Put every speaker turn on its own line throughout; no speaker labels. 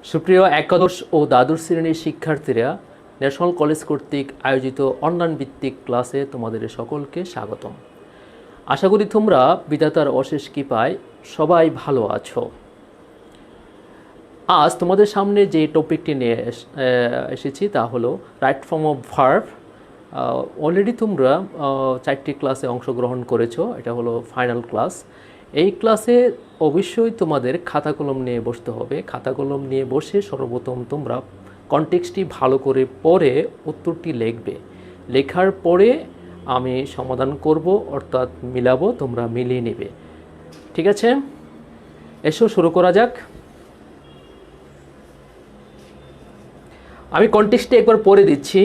সুপ্রিয় একাদশ ও দ্বাদশ শ্রেণীর শিক্ষার্থীরা, ন্যাশনাল কলেজ কর্তৃক আয়োজিত অনলাইন ভিত্তিক ক্লাসে তোমাদের সকলকে স্বাগতম। আশা করি তোমরা বিধাতার অশেষ কৃপায় সবাই ভালো আছো। আজ তোমাদের সামনে যে টপিকটি নিয়ে এসেছি তা হলো right form of verb. Already তোমরা 4টি ক্লাসে অংশগ্রহণ করেছো, এটা হলো ফাইনাল ক্লাস। এই ক্লাসে অবশ্যই তোমাদের খাতা কলম নিয়ে বসতে হবে। খাতা কলম নিয়ে বসে সর্বপ্রথম তোমরা কনটেক্সটটি ভালো করে পড়ে উত্তরটি লিখবে। লেখার পরে আমি সমাধান করব, অর্থাৎ মিলাবো, তোমরা মিলিয়ে নেবে। ঠিক আছে, এসো শুরু করা যাক। আমি কনটেক্সটটি একবার পড়ে দিচ্ছি।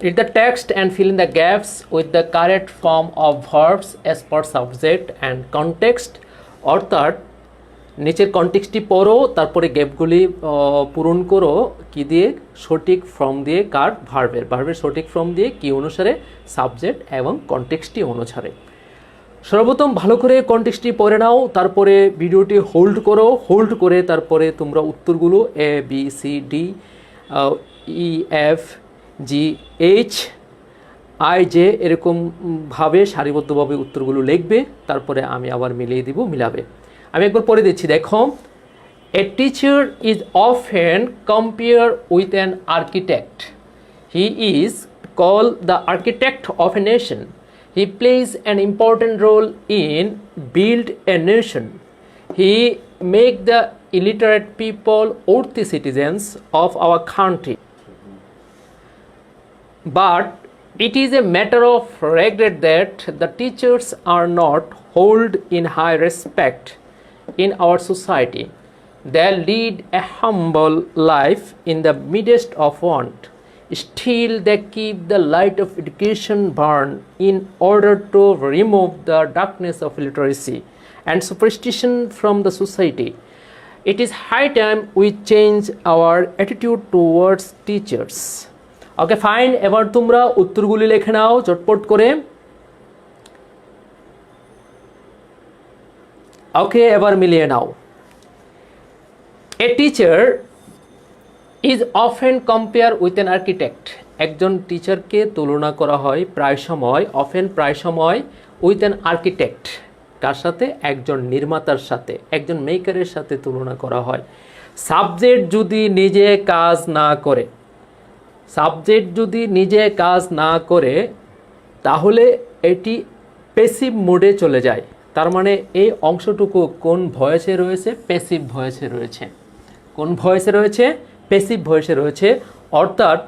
Read the text and fill in the gaps with the correct form of verbs as per subject and context. অর্থাৎ নিচের কনটেক্সটটি পড়ো, তারপরে গ্যাপগুলি পূরণ করো কি দিয়ে? সঠিক ফর্ম দিয়ে। কার? ভার্বের সঠিক ফর্ম দিয়ে, কি অনুসারে? সাবজেক্ট এবং কনটেক্সটটি অনুসারে। সর্বপ্রথম ভালো করে কনটেক্সটটি পড়ে নাও, তারপরে ভিডিওটি হোল্ড করো। হোল্ড করে তারপরে তোমরা উত্তরগুলো A B C D E F G H I J এরকমভাবে সারিবদ্ধভাবে উত্তরগুলো লিখবে। তারপরে আমি আবার মিলিয়ে দিব, মিলাবে। আমি একবার পড়ে দিচ্ছি, দেখো। A teacher is often compare with an architect. He is called the architect of a nation. He plays an important role in build a nation. He make the illiterate people worthy citizens of our country. But it is a matter of regret that the teachers are not held in high respect in our society. They lead a humble life in the midst of want. Still, they keep the light of education burn in order to remove the darkness of illiteracy and superstition from the society. It is high time we change our attitude towards teachers. Okay, fine. এবার তোমরা উত্তরগুলি লিখে নাও চটপট করে। Okay, এবার মিলিয়ে নাও। A teacher is often compare with an architect. একজন টিচারকে তুলনা করা হয় প্রায় সময়, প্রায় সময়, উইথ অ্যান আর্কিটেক্ট। কার সাথে? একজন নির্মাতার সাথে, একজন মেকারের সাথে তুলনা করা হয়। সাবজেক্ট যদি নিজে কাজ না করে তাহলে এটি প্যাসিভ মোডে চলে যায়। তার মানে এই অংশটুকু কোন ভয়েসে রয়েছে? প্যাসিভ ভয়েসে রয়েছে। কোন ভয়েসে রয়েছে? প্যাসিভ ভয়েসে রয়েছে। অর্থাৎ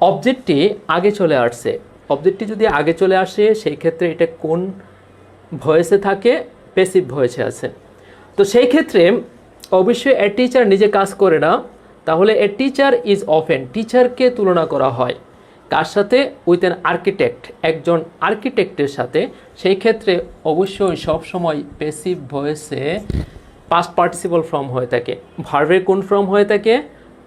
অবজেক্টটি আগে চলে আসছে। অবজেক্টটি যদি আগে চলে আসে সেই ক্ষেত্রে এটা কোন ভয়েসে থাকে? প্যাসিভ ভয়েসে আছে। তো সেই ক্ষেত্রে অবশ্যই এ টিচার নিজে কাজ করে না, তাহলে এ টিচার ইজ অফেন, টিচারকে তুলনা করা হয় কার সাথে? উইথ অ্যান আর্কিটেক্ট, একজন আর্কিটেক্টের সাথে। সেই ক্ষেত্রে অবশ্যই সবসময় প্যাসিভ ভয়েসে পাস্ট পার্টিসিপল ফর্ম হয়ে থাকে। ভার্বের কোন ফর্ম হয়ে থাকে?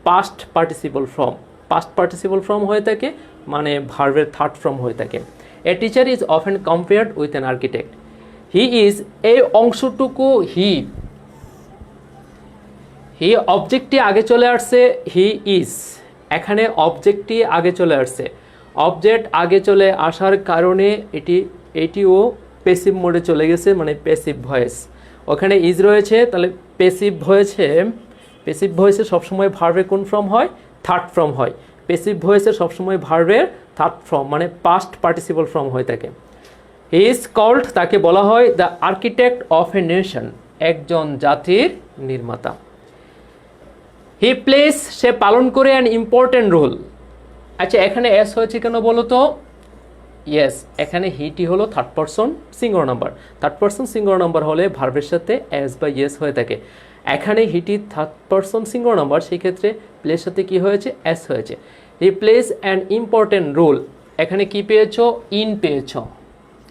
Past participle form. Past participle form হয়ে থাকে মানে ভার্বের থার্ড ফর্ম হয়ে থাকে। এ teacher is often compared with an architect. He is, এই অংশটুকু হি অবজেক্টটি আগে চলে আসছে, হি ইজ, এখানে অবজেক্টটি আগে চলে আসছে। অবজেক্ট আগে চলে আসার কারণে এটিও প্যাসিভ মোডে চলে গেছে, মানে প্যাসিভ ভয়েস। ওখানে ইজ রয়েছে, তাহলে প্যাসিভ ভয়েসে সবসময় ভার্বের কোন ফর্ম হয়? থার্ড ফর্ম হয়। প্যাসিভ ভয়েসে সবসময় ভার্বের থার্ড ফর্ম মানে পাস্ট পার্টিসিপল ফর্ম হয়ে থাকে। হি ইজ কল্ড, তাকে বলা হয় the architect of a nation, একজন জাতির নির্মাতা। হি প্লেস, সে পালন করে অ্যান ইম্পর্টেন্ট রোল। আচ্ছা, এখানে এস হয়েছে কেন বলো তো? ইয়েস, এখানে হিটি হলো third person singular number. Third person singular number হলে ভার্বের সাথে এস বা ইয়েস হয়ে থাকে। এখানে হিটি থার্ড পারসন সিঙ্গুলার নাম্বার, সেই ক্ষেত্রে প্লেস সাথে কি হয়েছে? এস হয়েছে। He plays an important role, এখানে কি পেয়েছো? ইন পেয়েছো।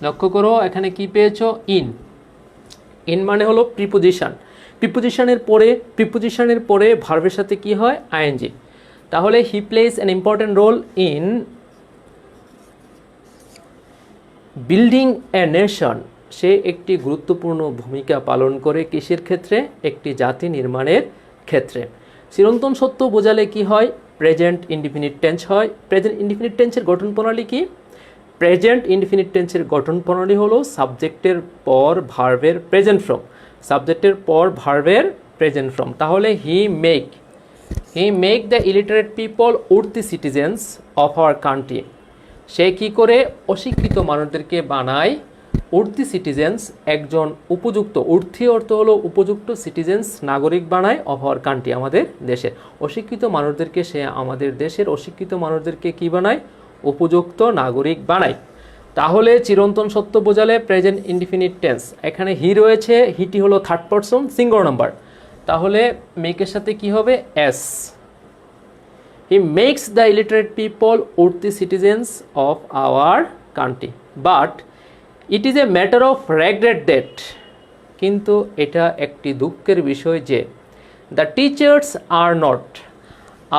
লক্ষ্য করো, এখানে কি পেয়েছো? ইন মানে হলো প্রিপোজিশন। প্রিপোজিশনের পরে ভার্বের সাথে কি হয়? আইএনজি। তাহলে he plays an important role in building a nation, সে একটি গুরুত্বপূর্ণ ভূমিকা পালন করে কিসের ক্ষেত্রে? একটি জাতি নির্মাণের ক্ষেত্রে। চিরন্তন সত্য বোঝালে কি হয়? প্রেজেন্ট ইনডিফিনিট টেন্স হয়। প্রেজেন্ট ইনডিফিনিট টেন্সের গঠন প্রণালী কি? প্রেজেন্ট ইনডিফিনিট টেন্সের গঠন প্রণালী হলো সাবজেক্টের পর ভার্বের প্রেজেন্ট ফর্ম, সাবজেক্টের পর ভার্বের প্রেজেন্ট ফর্ম। তাহলে he make the illiterate people worthy citizens of our country. সে কি করে? অশিক্ষিত মানুষদেরকে বানায় উর্থি সিটিজেন্স, একজন উপযুক্ত, উর্থি অর্থ হলো উপযুক্ত, সিটিজেন্স নাগরিক বানায় অফ আওয়ার কান্ট্রি আমাদের দেশের। অশিক্ষিত মানুষদেরকে সে আমাদের দেশের অশিক্ষিত মানুষদেরকে কি বানায়? উপযুক্ত নাগরিক বানায়। তাহলে চিরন্তন সত্য বোঝালে প্রেজেন্ট ইনডিফিনিট টেন্স, এখানে হি রয়েছে, হিটি হলো থার্ড পারসন সিঙ্গুলার নাম্বার, তাহলে মেকের সাথে কি হবে? S. He makes the illiterate people worthy citizens of our country, but it is a matter of regret that, কিন্তু এটা একটি দুঃখের বিষয় যে দ্য টিচার্স আর নট,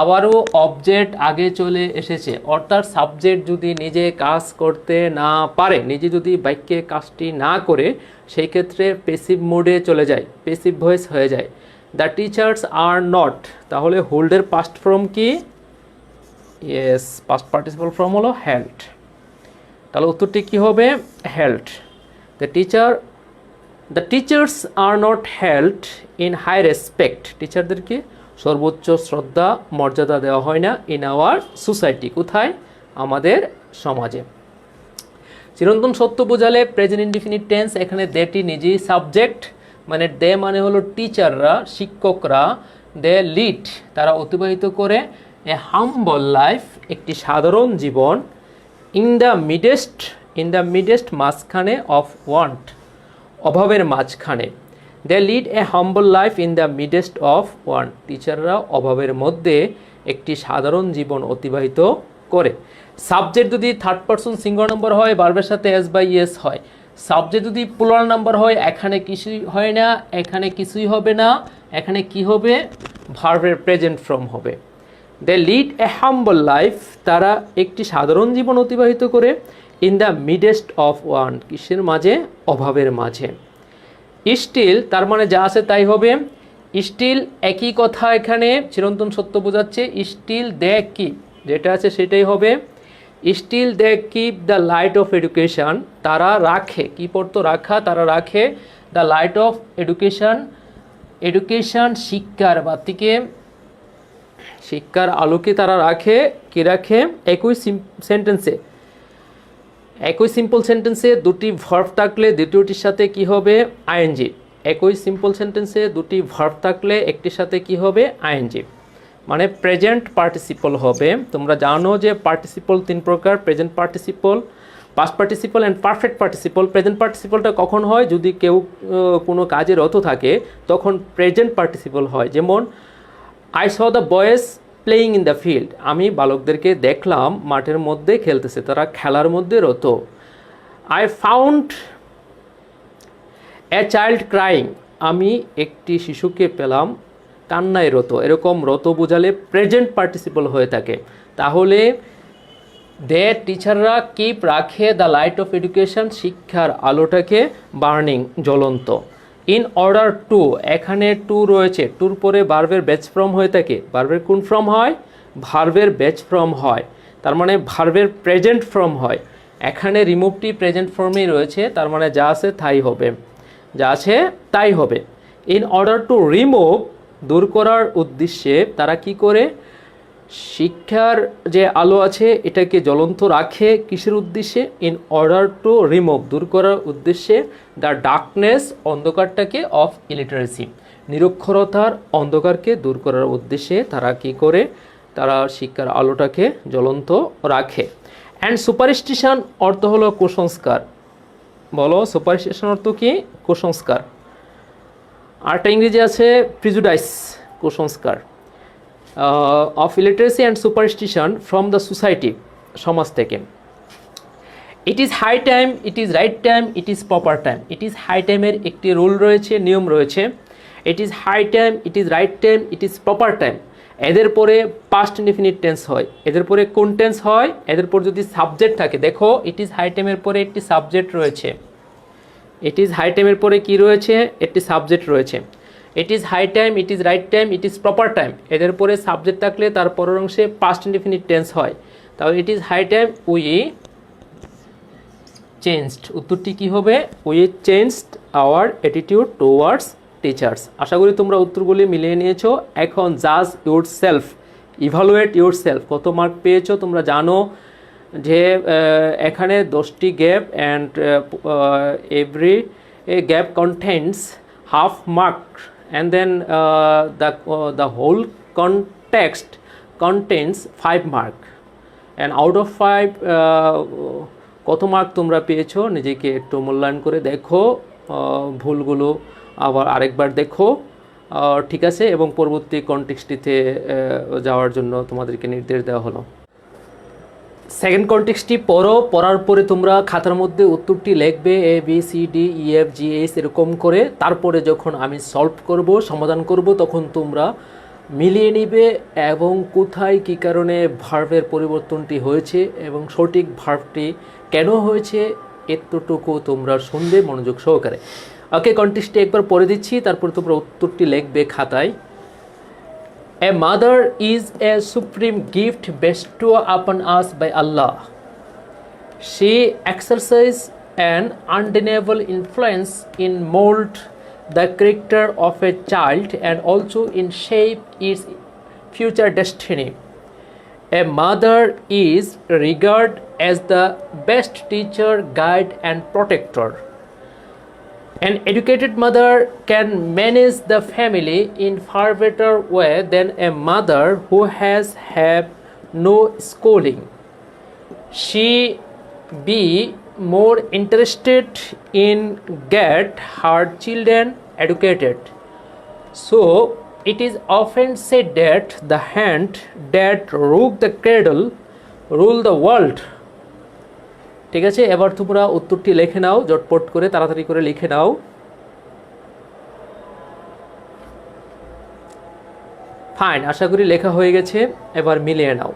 আবারও অবজেক্ট আগে চলে এসেছে, অর্থাৎ সাবজেক্ট যদি নিজে কাজ করতে না পারে, নিজে যদি বাক্যে কাজটি না করে, সেই ক্ষেত্রে পেসিভ মোডে চলে যায়, পেসিভ ভয়েস হয়ে যায়। দ্য টিচার্স আর নট, তাহলে হোল্ডের পাস্ট ফর্ম কি? ইয়েস, পাস্ট পার্টিসিপল ফর্ম হলো হেল্ড, তাহলে উত্তরটি কি হবে? Held. The teachers are not held in high respect, টিচারদেরকে সর্বোচ্চ শ্রদ্ধা মর্যাদা দেওয়া হয় না ইন আওয়ার সোসাইটি, কোথায়? আমাদের সমাজে। চিরন্তন সত্য বোঝালে প্রেজেন্ট ইনডিফিনিট টেন্স, এখানে দেটি নিজেই সাবজেক্ট, মানে দে মানে হলো টিচাররা, শিক্ষকরা, দে লিড তারা অতিবাহিত করে, এ হাম্বল লাইফ একটি সাধারণ জীবন, ইন দ্য মিডেস্ট মাঝখানে অফ ওয়ান্ট অভাবের মাঝখানে, they lead a humble life in the midst of want, টিচাররা অভাবের মধ্যে একটি সাধারণ জীবন অতিবাহিত করে। সাবজেক্ট যদি থার্ড পারসন সিঙ্গুলার নাম্বার হয়, ভার্বের সাথে এস বাই এস হয়। সাবজেক্ট যদি প্লুরাল নাম্বার হয়, এখানে কিছুই হয় না, এখানে কিছুই হবে না, এখানে কি হবে? ভার্বের প্রেজেন্ট ফর্ম হবে। দে লিড এ হাম্বল লাইফ, তারা একটি সাধারণ জীবন অতিবাহিত করে, in the midst of one, কিসের মাঝে? অভাবের মাঝে। স্টিল তার মানে যা আছে তাই হবে। স্টিল একই কথা এখানে চিরন্তন সত্য বোঝাচ্ছে, স্টিল দে কিপ, যেটা আছে সেটাই হবে। Still they keep the light of education, তারা রাখে, কি পড়তো? রাখা, তারা রাখে the light of education, education শিক্ষার বাতিকে, শিক্ষার আলোকে তারা রাখে, কি রাখে? একই সিম্পল সেন্টেন্সে দুটি ভার্ব থাকলে দ্বিতীয়টির সাথে কি হবে? আইএনজি। একই সিম্পল সেন্টেন্সে দুটি ভার্ব থাকলে একটির সাথে কি হবে? আইএনজি, মানে প্রেজেন্ট পার্টিসিপল হবে। তোমরা জানো যে পার্টিসিপল তিন প্রকার, present participle, past participle and perfect participle. Present পার্টিসিপলটা কখন হয়? যদি কেউ কোনো কাজে রত থাকে তখন প্রেজেন্ট পার্টিসিপল হয়। যেমন I saw the boys playing in the field, আমি বালকদেরকে দেখলাম মাঠের মধ্যে খেলতেছে, তারা খেলার মধ্যে রত। I found a child crying, আমি একটি শিশুকে পেলাম কান্নায় রত। এরকম রত বোঝালে প্রেজেন্ট পার্টিসিপল হয়ে থাকে। তাহলে দে টিচাররা কিপ রাখে দ্য লাইট অফ এডুকেশন, শিক্ষার আলোটাকে বার্নিং, জ্বলন্ত। ইন অর্ডার টু, এখানে টু রয়েছে, টুর পরে ভার্বের বেচ ফর্ম হয়ে থাকে। ভার্বের কোন ফর্ম হয়? ভার্বের বেচ ফর্ম হয়, তার মানে ভার্বের প্রেজেন্ট ফর্ম হয়। এখানে রিমুভটি প্রেজেন্ট ফর্মেই রয়েছে, তার মানে যা আছে তাই হবে, যা আছে তাই হবে। ইন অর্ডার টু রিমুভ, দূর করার উদ্দেশ্যে তারা কি করে? শিক্ষার যে আলো আছে এটাকে জ্বলন্ত রাখে, কিসের উদ্দেশ্যে? ইন অর্ডার টু রিমুভ, দূর করার উদ্দেশ্যে, দ্য ডার্কনেস, অন্ধকারটাকে, অফ ইলিটারেসি, নিরক্ষরতার অন্ধকারকে দূর করার উদ্দেশ্যে তারা কি করে? তারা শিক্ষার আলোটাকে জ্বলন্ত রাখে। অ্যান্ড সুপারস্টিশন অর্থ হলো কুসংস্কার। বলো, সুপারস্টিশন অর্থ কি? কুসংস্কার। আরেকটা ইংরেজি আছে প্রিজুডাইস, কুসংস্কার। Of illiteracy and superstition from the society, সমাজ থেকে। It is high time, it is right time, it is proper time. It is high টাইমের একটি রুল রয়েছে, নিয়ম রয়েছে। It is high time, it is right time, it is proper time. এদের পরে past indefinite tense হয়। এদের পরে কোন টেন্স হয়? এদের পর যদি সাবজেক্ট থাকে, দেখো ইট ইজ হাই টাইমের পরে একটি সাবজেক্ট রয়েছে, ইট ইজ হাই টাইমের পরে কি রয়েছে, একটি সাবজেক্ট রয়েছে। It is high time, it is right time, it is proper time, এদের পরে সাবজেক্ট থাকলে তার পরের অংশে পাস্ট ইনডিফিনিট টেন্স হয়। তাহলে it is high time we changed, উত্তরটি কি হবে, we changed our attitude towards teachers. আশা করি তোমরা উত্তরগুলি মিলিয়ে নিয়েছো। এখন জাজ yourself, evaluate yourself, কত মার্ক পেয়েছো তোমরা জানো যে এখানে 10টি gap and every gap contents half mark and then the whole context contents 5 mark and out of 5 কত মার্ক তোমরা পেয়েছো নিজেকে একটু মূল্যায়ন করে দেখো, ভুলগুলো আবার আরেকবার দেখো, ঠিক আছে, এবং পরবর্তী কনটেক্সটিতে যাওয়ার জন্য তোমাদেরকে নির্দেশ দেওয়া হলো। সেকেন্ড কনটেক্সটটি পড়ো, পড়ার পরে তোমরা খাতার মধ্যে উত্তরটি লিখবে A B C D E F G H এরকম করে। তারপরে যখন আমি সলভ করব, সমাধান করব, তখন তোমরা মিলিয়ে নিবে এবং কোথায় কী কারণে ভার্বের পরিবর্তনটি হয়েছে এবং সঠিক ভার্বটি কেন হয়েছে এতটুকু তোমরা শুনবে মনোযোগ সহকারে। ওকে, কনটেক্সটটি একবার পড়ে দিচ্ছি, তারপর তোমরা উত্তরটি লিখবে খাতায়। A mother is a supreme gift bestowed upon us by Allah. She exercises an undeniable influence in mold the character of a child and also in shape its future destiny. A mother is regarded as the best teacher, guide and protector. An educated mother can manage the family in far better way than a mother who has had no schooling. She be more interested in get her children educated. So it is often said that the hand that rule the cradle rule the world. ঠিক আছে, এবার তোমরা উত্তরটি লিখে নাও, জটপট করে তাড়াতাড়ি করে লিখে নাও। ফাইন, আশা করি লেখা হয়ে গেছে, এবার মিলিয়ে নাও।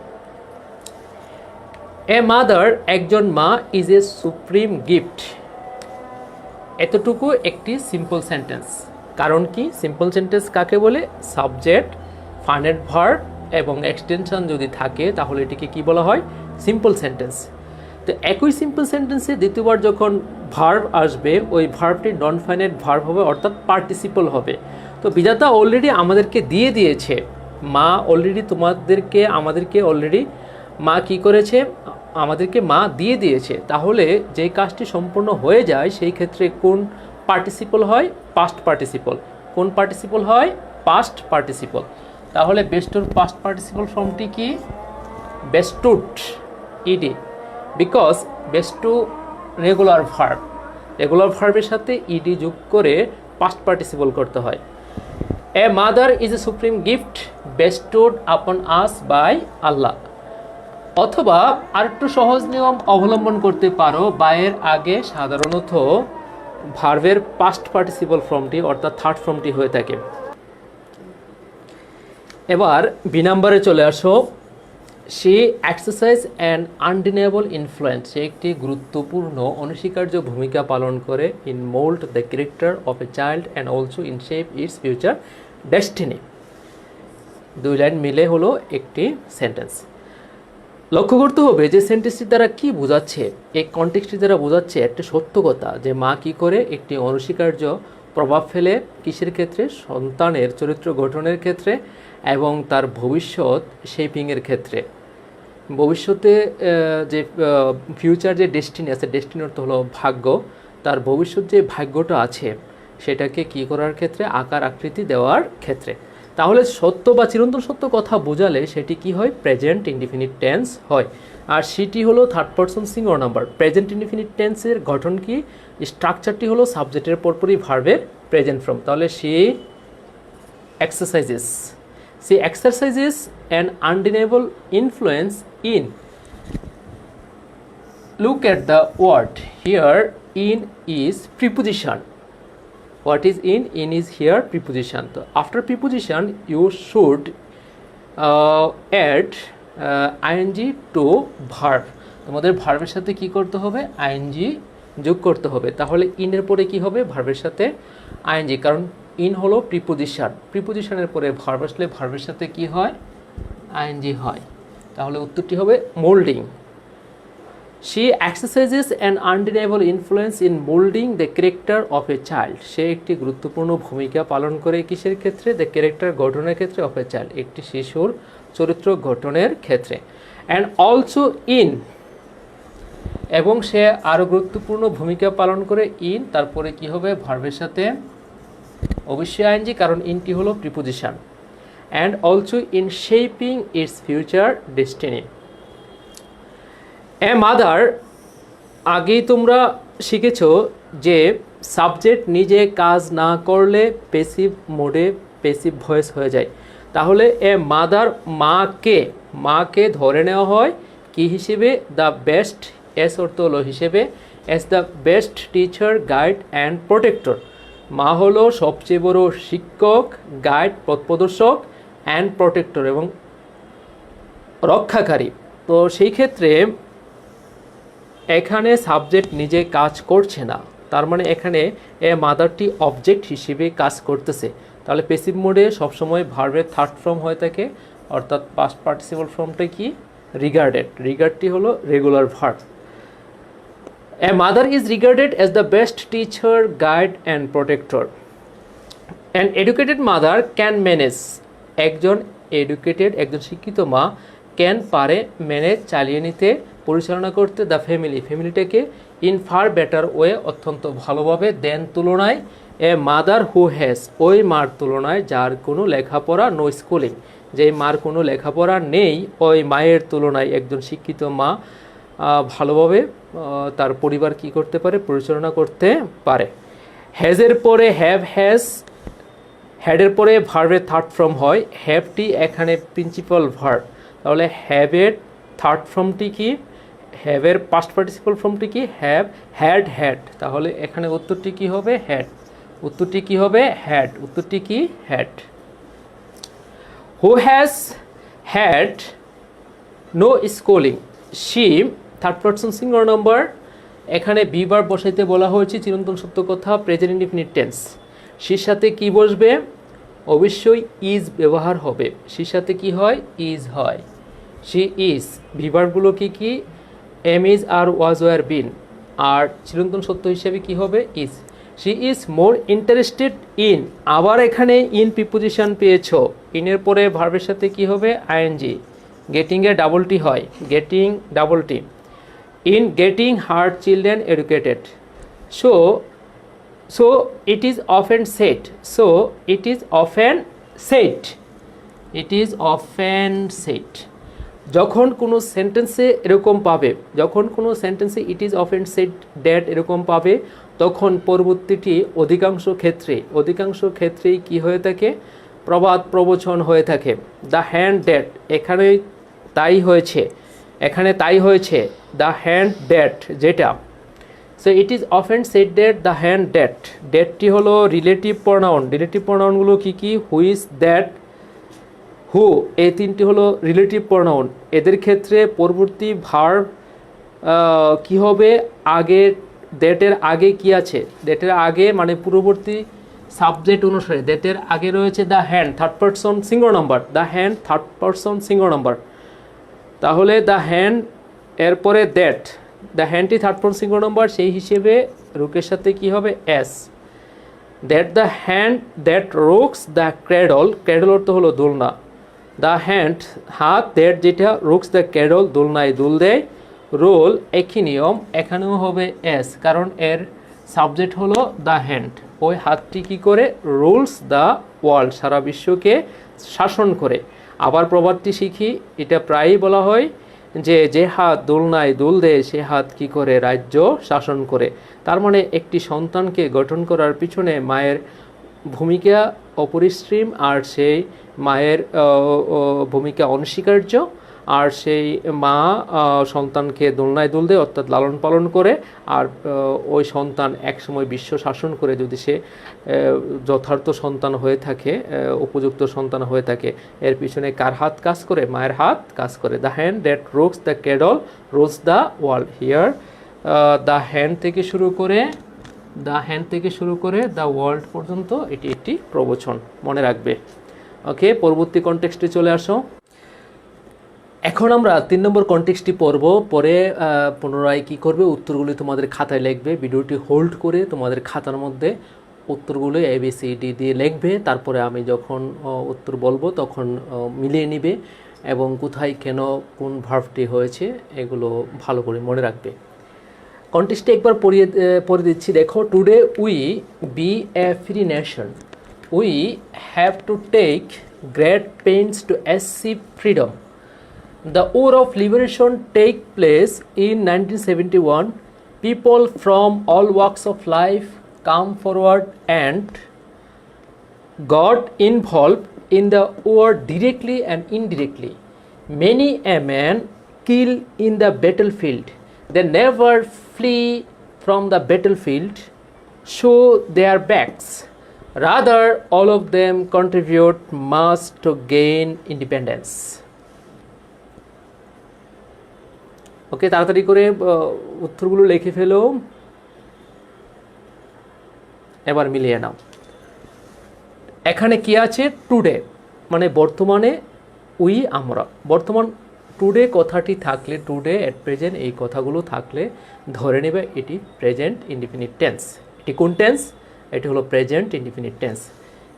এ মাদার, একজন মা, ইজ এ সুপ্রিম গিফট, এতটুকু একটি সিম্পল সেন্টেন্স। কারণ কি সিম্পল সেন্টেন্স কাকে বলে, সাবজেক্ট, ফাইনাইট ভার্ব এবং এক্সটেনশন যদি থাকে তাহলে এটিকে কি বলা হয়, সিম্পল সেন্টেন্স। তো একই সিম্পল সেন্টেন্সে দ্বিতীয়বার যখন ভার্ব আসবে ওই ভার্বটি নন ফাইনাইট ভার্ব হবে, অর্থাৎ পার্টিসিপল হবে। তো বিধাতা অলরেডি আমাদেরকে দিয়ে দিয়েছে, মা অলরেডি আমাদেরকে অলরেডি মা কি করেছে, আমাদেরকে মা দিয়ে দিয়েছে। তাহলে যে কাজটি সম্পূর্ণ হয়ে যায় সেই ক্ষেত্রে কোন পার্টিসিপল হয়, পাস্ট পার্টিসিপল। কোন পার্টিসিপল হয়, পাস্ট পার্টিসিপল। তাহলে বেস্টোর পাস্ট পার্টিসিপল ফর্মটি কি, bestowed, ED, because bestow regular verb, regular ভার্বের সাথে ইডি যোগ করে পাস্ট পার্টিসিপল করতে হয়। A mother is a supreme gift bestowed upon us by আল্লাহ। অথবা আরেকটু সহজ নিয়ম অবলম্বন করতে পারো, বায়ের আগে সাধারণত ভার্বের পাস্ট পার্টিসিপল ফর্মটি অর্থাৎ থার্ড ফর্মটি হয়ে থাকে। এবার বি নাম্বারে চলে আসো। সে এক্সারসাইজ অ্যান্ড আনডিনেবল ইনফ্লুয়েন্স, সে একটি গুরুত্বপূর্ণ অনস্বীকার্য ভূমিকা পালন করে in mould the character of a child and also in shape it's future destiny. 2 line মিলে হলো একটি সেন্টেন্স। লক্ষ্য করতে হবে যে সেন্টেন্সটি দ্বারা কি বোঝাচ্ছে, এই কনটেক্সটটি দ্বারা বোঝাচ্ছে একটা সত্য কথা যে মা কি করে একটি অনস্বীকার্য প্রভাব ফেলে কিসের ক্ষেত্রে, সন্তানের চরিত্র গঠনের ক্ষেত্রে এবং তার ভবিষ্যৎ শেপিংয়ের ক্ষেত্রে। ভবিষ্যতে যে ফিউচার যে ডেস্টিনি আছে, ডেস্টিনি অর্থ হলো ভাগ্য, তার ভবিষ্যৎ যে ভাগ্যটা আছে সেটাকে কি করার ক্ষেত্রে, আকার আকৃতি দেওয়ার ক্ষেত্রে। তাহলে সত্য বা চিরন্তন সত্য কথা বোঝালে সেটি কি হয়, প্রেজেন্ট ইনডিফিনিট টেন্স হয়। আর সেটি হলো third person singular number. Present indefinite টেন্সের গঠন কি, স্ট্রাকচারটি হলো সাবজেক্টের পরপরই ভার্বের প্রেজেন্ট ফর্ম। তাহলে সে exercises, she exercises an undeniable influence in. Look at the word here, in is preposition. What is in? In is here preposition. So after preposition you should add ing to verb. তোমাদের ভার্বের সাথে কি করতে হবে, ing যোগ করতে হবে। তাহলে ইনের পরে কি হবে? ভার্বের সাথে আইএনজি, কারণ ইন হলো প্রিপোজিশন, প্রিপোজিশনের পরে ভার্ব আসলে ভার্বের সাথে কি হয়? আইএনজি হয়। তাহলে উত্তরটি হবে moulding. She exercises an undeniable influence in molding the character of a child. সে একটি গুরুত্বপূর্ণ ভূমিকা পালন করে কিসের ক্ষেত্রে? দ্য ক্যারেক্টার গঠনের ক্ষেত্রে, অফ এ চাইল্ড, একটি শিশুর চরিত্র গঠনের ক্ষেত্রে। অ্যান্ড অলসো ইন, এবং সে আরও গুরুত্বপূর্ণ ভূমিকা পালন করে ইন, তারপরে কি হবে? ভার্বের সাথে অবশ্যই আইএনজি, কারণ ইনটি হলো preposition. And also in shaping it's future destiny. A mother, আগেই তোমরা শিখেছ যে সাবজেক্ট নিজে কাজ না করলে পেসিভ মোডে পেসিভ ভয়েস হয়ে যায়। তাহলে এ মাদার, মাকে ধরে নেওয়া হয় কি হিসেবে? দ্য বেস্ট, এস অর্থ হলো হিসেবে, S the best teacher, guide and protector. মা হলো সবচেয়ে বড় শিক্ষক, গাইড পথপ্রদর্শক, অ্যান্ড প্রোটেক্টর এবং রক্ষাকারী। তো সেই ক্ষেত্রে এখানে সাবজেক্ট নিজে কাজ করছে না, তার মানে এখানে এ মাদারটি অবজেক্ট হিসেবে কাজ করতেছে। তাহলে পেসিভ মোডে সবসময় ভার্বের থার্ড ফর্ম হয়ে থাকে, অর্থাৎ পাস্ট পার্টিসিপল ফর্মটা কি? রিগার্ডেড। রিগার্ডটি হলো regular verb. A mother is regarded as the best teacher, guide and protector. An educated mother can manage, একজন এডুকেটেড, একজন শিক্ষিত মা ক্যান, পারে, ম্যানেজ, চালিয়ে নিতে, পরিচালনা করতে, দ্য ফ্যামিলিটাকে, ইন ফার বেটার ওয়ে, অত্যন্ত ভালোভাবে, দেন তুলনায়, এ মাদার হু হ্যাজ, ওই মার তুলনায় যার কোনো লেখাপড়া, নো স্কুলিং, যেই মার কোনো লেখাপড়া নেই, ওই মায়ের তুলনায় একজন শিক্ষিত মা ভালোভাবে তার পরিবার কি করতে পারে? পরিচালনা করতে পারে। হ্যাজের পরে হ্যাভ, হ্যাজ, হ্যাডের পরে ভার্বের থার্ড ফর্ম হয়, হ্যাভটি এখানে প্রিন্সিপাল ভার্ব। তাহলে হ্যাভের থার্ড ফর্মটি কি? হ্যাভের পাস্ট পার্টিসিপল ফর্মটি কি? Have, had, had. তাহলে এখানে উত্তরটি কি হবে? হ্যাড। উত্তরটি কি হবে? হ্যাড। উত্তরটি কি? Had. Who has had no schooling, she, third person singular number, এখানে বি ভার্ব বসাইতে বলা হয়েছে, চিরন্তন সত্য কথা, প্রেজেন্ট ইনডিফিনিট টেন্স। শির সাথে কি বসবে? অবশ্যই ইজ ব্যবহার হবে। শির সাথে কি হয়? ইজ হয়। She is. ভিভার্বগুলো কি কি? Am is, are, was, were, been. আর চিরন্তন সত্য হিসেবে কি হবে? Is. She is more interested in, আবার এখানে ইন প্রিপোজিশন পেয়েছ, ইনের পরে ভার্বের সাথে কি হবে? আইএনজি। গেটিংয়ে ডাবল টি হয়, getting double T. In getting her children educated. So it is often said, so it is often said, it is often said, যখন কোনো সেন্টেন্সে এরকম পাবে, যখন কোনো সেন্টেন্সে it is often said that এরকম পাবে, তখন পরবর্তীটি অধিকাংশ ক্ষেত্রেই কি হয়ে থাকে? প্রবাদ প্রবচন হয়ে থাকে। দ্য হ্যান্ড ড্যাট, এখানে তাই হয়েছে, দ্য হ্যান্ড ড্যাট যেটা। So it is often said that, the hand that. ড্যাটটি হলো রিলেটিভ প্রনাউন। রিলেটিভ প্রনাউনগুলো কী কী? হুইচ, দ্যাট, হু, এই তিনটি হলো রিলেটিভ প্রনাউন। এদের ক্ষেত্রে পরবর্তী ভার্ব কি হবে? আগে, দ্যাটের আগে কি আছে? দ্যাটের আগে মানে পূর্ববর্তী সাবজেক্ট অনুসারে দ্যাটের আগে রয়েছে the hand, third person singular number, the hand third person singular number. তাহলে দ্য হ্যান্ড এরপরে দ্যাট, দ্য হ্যান্ডটি থার্ড পারসন সিঙ্গুলার নাম্বার, সেই হিসেবে রুকের সাথে কি হবে? S. That the hand that rocks the cradle, cradle অর্থ হলো দোলনা। দ্য হ্যান্ড হাত, দ্যাট যেটা, রোকস দ্য ক্র্যাডল দোলনায় দুল দেয়। রোল একই নিয়ম, এখানেও হবে এস, কারণ এর সাবজেক্ট হলো দ্য হ্যান্ড। ওই হাতটি কী করে? রুলস দ্য ওয়ার্ল্ড, সারা বিশ্বকে শাসন করে। আবার প্রবাদটি শিখি, এটা প্রায়ই বলা হয় যে হাত দোলনায় দুল দেয় সে হাত কি করে? রাজ্য শাসন করে। তার মানে একটি সন্তানকে গঠন করার পিছনে মায়ের ভূমিকা অপরিসীম, আর সেই মায়ের ভূমিকা অনস্বীকার্য। আর সেই মা সন্তানকে দোলনায় দুল দেয়, অর্থাৎ লালন পালন করে। আর ওই সন্তান একসময় বিশ্ব শাসন করে, যদি সে যথার্থ সন্তান হয়ে থাকে, উপযুক্ত সন্তান হয়ে থাকে। এর পিছনে কার হাত কাজ করে? মায়ের হাত কাজ করে। The hand that rocks the cradle rules the world. Here the hand থেকে শুরু করে দ্য ওয়ার্ল্ড পর্যন্ত এটি একটি প্রবচন, মনে রাখবে। ওকে, পরবর্তী কনটেক্সটে চলে আসো। এখন আমরা 3 নম্বর কনটেক্সটটি পড়ব, পরে পুনরায় কী করবে, উত্তরগুলি তোমাদের খাতায় লিখবে। ভিডিওটি হোল্ড করে তোমাদের খাতার মধ্যে উত্তরগুলো ABCD দিয়ে লিখবে। তারপরে আমি যখন উত্তর বলবো তখন মিলিয়ে নিবে এবং কোথায় কেন কোন ভার্বটি হয়েছে এগুলো ভালো করে মনে রাখবে। কনটেক্সটে একবার পড়ে দিচ্ছি, দেখো। Today we be a free nation, we have to take great pains to achieve freedom. The war of liberation take place in 1971. People from all walks of life come forward and got involved in the war directly and indirectly. Many a man killed in the battlefield. They never flee from the battlefield, show their backs. Rather, all of them contribute much to gain independence. ওকে, তাড়াতাড়ি করে উত্তরগুলো লিখে ফেলো, এবার মিলিয়ে নাও। এখানে কি আছে? Today মানে বর্তমানে, উই আমরা। বর্তমান টুডে কথাটি থাকলে, টুডে এট প্রেজেন্ট এই কথাগুলো থাকলে ধরে নেবে এটি প্রেজেন্ট ইনডিফিনিট টেন্স। এটি কোন টেন্স? এটি হলো প্রেজেন্ট ইনডিফিনিট টেন্স।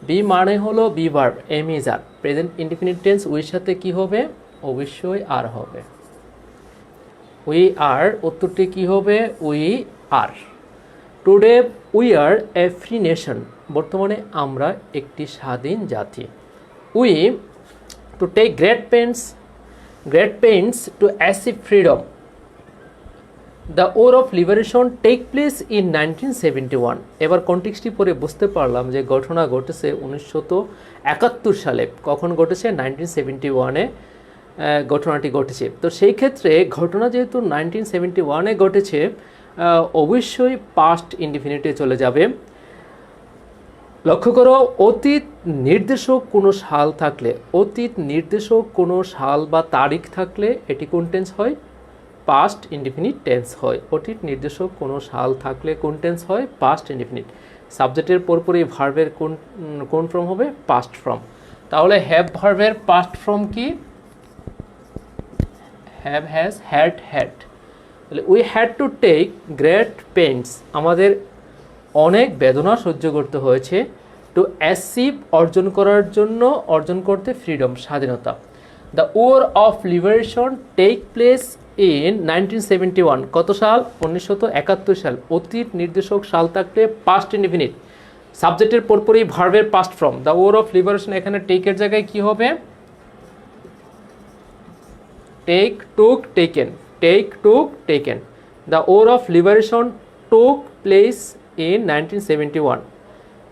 বি মানে হলো be verb, am is are. Present indefinite tense উইর সাথে কি হবে? অবশ্যই আর হবে। উই আর, উত্তরটি কি হবে? We are. Today we are a free nation, বর্তমানে আমরা একটি স্বাধীন জাতি। We to take great pains to achieve freedom. The war of liberation take place in 1971। এবার কনটেক্সটটি পরে বুঝতে পারলাম যে ঘটনা ঘটেছে 1971 সালে। কখন ঘটেছে? 1971-এ ঘটনাটি ঘটেছে। তো সেই ক্ষেত্রে ঘটনা যেহেতু 1971-এ ঘটেছে, অবশ্যই পাস্ট ইনডিফিনিটে চলে যাবে। লক্ষ্য করো, অতীত নির্দেশক কোনো সাল থাকলে, অতীত নির্দেশক কোনো সাল বা তারিখ থাকলে এটি কোন টেন্স হয়? পাস্ট ইনডিফিনিট টেন্স হয়। অতীত নির্দেশক কোনো সাল থাকলে কোন টেন্স হয়? Past indefinite. সাবজেক্টের পরপরই ভার্বের কোন ফর্ম হবে? Past form. তাহলে হ্যাভ ভার্বের পাস্ট ফর্ম কি? Have, has, had, had. তাহলে we had to take great pains, আমাদের অনেক বেদনা সহ্য করতে হয়েছে। টু অ্যাচিভ, অর্জন করার জন্য, অর্জন করতে, ফ্রিডম, স্বাধীনতা। The war of liberation take place in 1971, কত সাল? 1971 সাল। অতীত নির্দেশক সাল থাকলে পাস্ট ইনডিফিনিট। সাবজেক্টের পরপরই ভার্বের past form. The war of liberation, এখানে টেকের জায়গায় কি হবে? Take, took, taken. Take, took, taken. The war of liberation took place in 1971.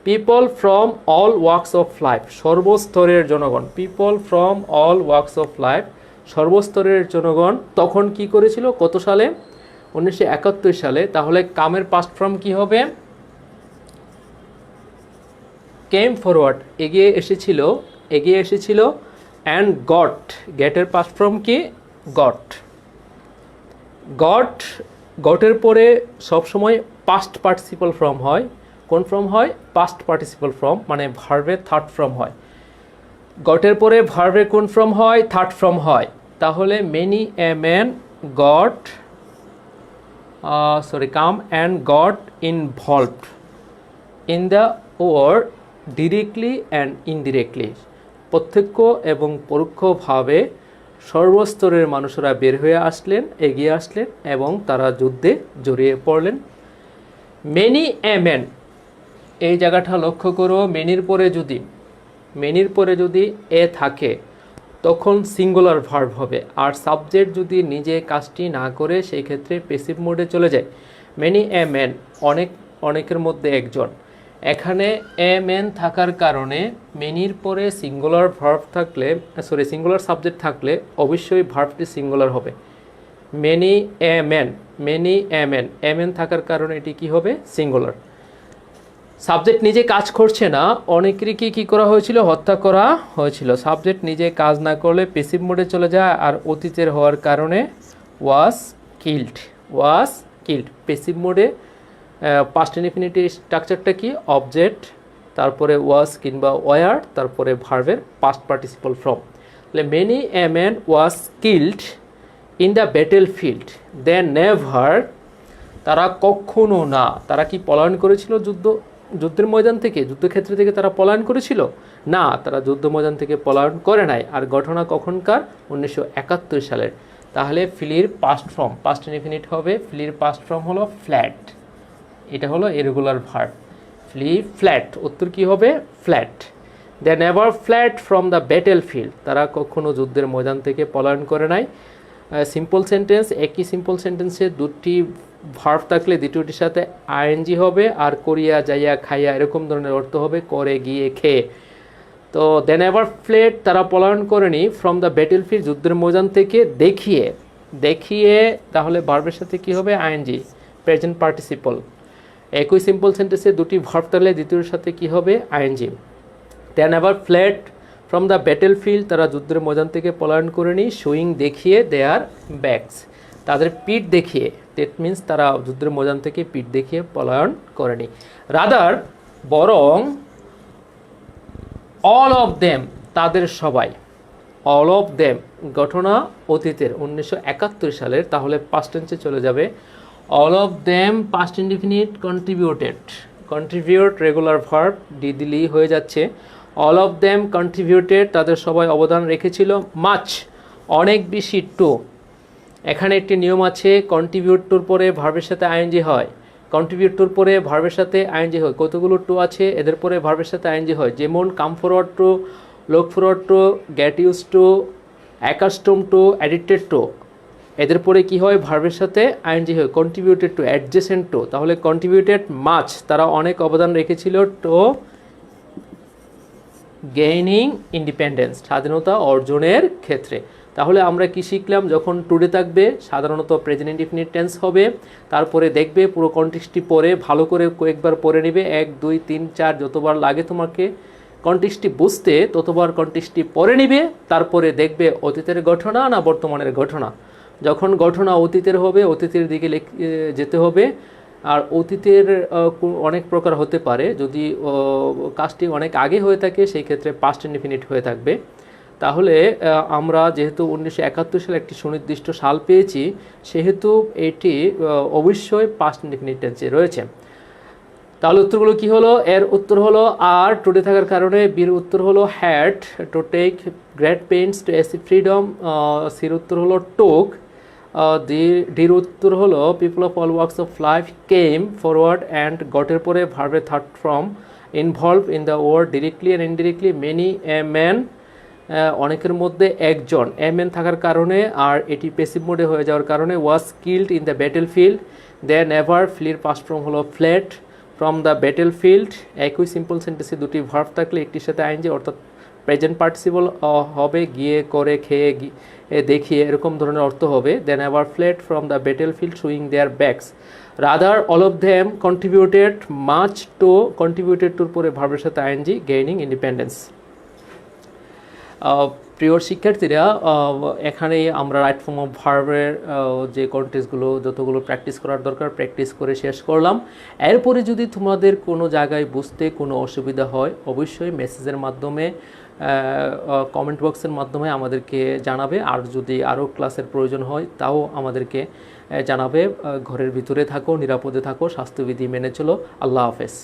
People from all works of life, সর্বস্তরের জনগণ। People from all works of life, সর্বস্তরের জনগণ তখন কি করেছিল? কত সালে? 1971 সালে। তাহলে কামের পাস্ট ফর্ম কি হবে? কেম ফরওয়ার্ড, এগিয়ে এসেছিল। অ্যান্ড গট, গেটের পাস্ট ফর্ম কি? গট। গটের পরে সবসময় পাস্ট পার্টিসিপল ফর্ম হয়। কোন ফর্ম হয়? পাস্ট পার্টিসিপল ফর্ম, মানে ভার্বের থার্ড ফর্ম হয়। গটের পরে ভার্বের কোন ফর্ম হয়? থার্ড ফর্ম হয়। তাহলে many a man come and got involved in the war directly and indirectly, প্রত্যক্ষ এবং পরোক্ষভাবে সর্বস্তরের মানুষরা বের হয়ে আসলেন, এগিয়ে আসলেন এবং তারা যুদ্ধে জড়িয়ে পড়লেন। মেনি এ ম্যান, এই জায়গাটা লক্ষ্য করো। মেনির পরে যদি এ থাকে তখন সিঙ্গুলার ভার্ব হবে, আর সাবজেক্ট যদি নিজে কাজটি না করে সেই ক্ষেত্রে প্যাসিভ মোডে চলে যায়। মেনি এ ম্যান, অনেকের মধ্যে একজন। এখানে এ ম্যান থাকার কারণে মেনির পরে সিঙ্গুলার সাবজেক্ট থাকলে অবশ্যই ভার্বটি সিঙ্গুলার হবে। Many a man, a man থাকার কারণে এটি কি হবে? সিঙ্গুলার। সাবজেক্ট নিজে কাজ করছে না, অনেকেরই কি করা হয়েছিল? হত্যা করা হয়েছিল। সাবজেক্ট নিজে কাজ না করলে প্যাসিভ মোডে চলে যায়, আর অতীতের হওয়ার কারণে ওয়াজ কিল্ড। প্যাসিভ মোডে পাস্ট ইনফিনিটিভ স্ট্রাকচারটা কি? অবজেক্ট, তারপরে ওয়াজ কিংবা ওয়ার, তারপরে ভার্বের পাস্ট পার্টিসিপল ফর্ম। তাহলে many a man was killed in the battle field, they never, তারা কখনো না, তারা কি পলায়ন করেছিল যুদ্ধের ময়দান থেকে, যুদ্ধক্ষেত্র থেকে তারা পলায়ন করেছিল? না, তারা যুদ্ধ ময়দান থেকে পলায়ন করে নাই। আর ঘটনা কখনকার? 1971 সালের। তাহলে ফ্লির পাস্ট ফর্ম, পাস্ট ইনফিনিট হবে, ফ্লির পাস্ট ফর্ম হলো ফ্ল্যাট। এটা হলো ইরেগুলার ভার্ব। ফ্লি ফ্ল্যাট, উত্তর কি হবে? Fled. They never fled from the battle field, তারা কখনো যুদ্ধের ময়দান থেকে পলায়ন করে নাই। সিম্পল সেন্টেন্স, একই সিম্পল সেন্টেন্সে দুটি ভার্ব থাকলে দ্বিতীয়টির সাথে আইএনজি হবে, আর করিয়া, যাইয়া, খাইয়া এরকম ধরনের অর্থ হবে, করে, গিয়ে, খেয়ে। তো দে নেভার ফ্লেড, তারা পলায়ন করেনি, ফ্রম দ্য ব্যাটেল ফিল্ড, যুদ্ধের ময়দান থেকে, দেখিয়ে, দেখিয়ে, তাহলে ভার্বের সাথে কি হবে? ING, present participle. একই সিম্পল সেন্টেন্সে দুটি ভার্ব থাকলে দ্বিতীয়টির সাথে কি হবে? ING. They never fled from the battle field, তারা যুদ্ধের ময়দান থেকে পলায়ন করেনি, শোয়িং, দেখিয়ে, দেয়ার ব্যাকস, তাদের পিঠ দেখিয়ে। দ্যাট মিন্স তারা যুদ্ধের ময়দান থেকে পিঠ দেখিয়ে পলায়ন করেনি। রাদার, বরং, অল অফ দেম, তাদের সবাই। অল অফ দেম ঘটনা অতীতের, 1971 সালের, তাহলে পাস্ট টেন্সে চলে যাবে। All of them past indefinite contributed, contribute regular verb, D দিলেই হয়ে যাচ্ছে। অল অফ দেম কন্ট্রিবিউটেড, তাদের সবাই অবদান রেখেছিল। মাচ, অনেক বেশি, টু। এখানে একটি নিয়ম আছে, কন্ট্রিবিউট টুর পরে ভার্বের সাথে আইএনজি হয়, কন্ট্রিবিউট টুর পরে ভার্বের সাথে আইএনজি হয়। কতগুলো টু আছে, এদের পরে ভার্বের সাথে আইএনজি হয়, যেমন come forward to, look forward to, get use to, accustom to, addicted to. এদের পরে কি হয়? ভার্বের সাথে আইএনজি হয়। কন্ট্রিবিউটেড টু, অ্যাডজেসেন্ট টু, তাহলে কন্ট্রিবিউটেড মাচ, তারা অনেক অবদান রেখেছিল, টু গেইনিং ইন্ডিপেন্ডেন্স, স্বাধীনতা অর্জনের ক্ষেত্রে। তাহলে আমরা কি শিখলাম? যখন টুডে থাকবে সাধারণত প্রেজেন্ট ইনডিফিনিট টেন্স হবে, তারপরে দেখবে পুরো কন্টেক্সটটি পড়ে ভালো করে কয়েকবার পড়ে নেবে, 1 2 3 4 যতবার লাগে তোমাকে কন্টেক্সটটি বুঝতে ততবার কন্টেক্সটটি পড়ে নিবে, তারপরে দেখবে অতীতের ঘটনা না বর্তমানের ঘটনা। যখন ঘটনা অতীতের হবে, অতীতের দিকে যেতে হবে। আর অতীতের অনেক প্রকার হতে পারে, যদি কাজটি অনেক আগে হয়ে থাকে সেই ক্ষেত্রে পাস্ট ইনডিফিনিট হয়ে থাকবে। তাহলে আমরা যেহেতু 1971 সালে একটি সুনির্দিষ্ট সাল পেয়েছি, সেহেতু এটি অবশ্যই পাস্ট ইনডিফিনিট টেন্সে রয়েছে। তাহলে উত্তরগুলো কি হলো? এর উত্তর হলো আর, টুডে থাকার কারণে। বির উত্তর হলো had, to take great pains to achieve freedom. সির উত্তর হলো টোক। ডির উত্তর হলো people of all works of life came forward and গটের পরে ভার্বের third form, involve in the word directly and indirectly. Many a man, অনেকের মধ্যে একজন, এ ম্যান থাকার কারণে আর এটি প্যাসিভ মোডে হয়ে যাওয়ার কারণে। Was killed in the battle field, they never, ফ্লির পাস্ট ফর্ম হলো fled, from the battle field. একই সিম্পল সেন্টেন্সে দুটি ভার্ব থাকলে একটির সাথে আইএনজি অর্থাৎ প্রেজেন্ট পার্টিসিপল হবে, গিয়ে, করে, খেয়ে, দেখিয়ে এরকম ধরনের অর্থ হবে। They never fled from the battle field showing their backs. Rather, all of them contributed much to, contributed টুর পরে ভার্বের সাথে আইএনজি, গেইনিং ইন্ডিপেন্ডেন্স। প্রিয় শিক্ষার্থীরা, এখানে আমরা রাইট ফর্ম অফ ভার্বের যে কন্টেক্সটগুলো যতগুলো প্র্যাকটিস করার দরকার প্র্যাকটিস করে শেষ করলাম। এরপরে যদি তোমাদের কোনো জায়গায় বুঝতে কোনো অসুবিধা হয় অবশ্যই মেসেজের মাধ্যমে, কমেন্ট বক্সের মাধ্যমে আমাদেরকে জানাবে। আর যদি আরও ক্লাসের প্রয়োজন হয় তাও আমাদেরকে জানাবে। ঘরের ভিতরে থাকো, নিরাপদে থাকো, স্বাস্থ্যবিধি মেনে চলো। আল্লাহ হাফেজ।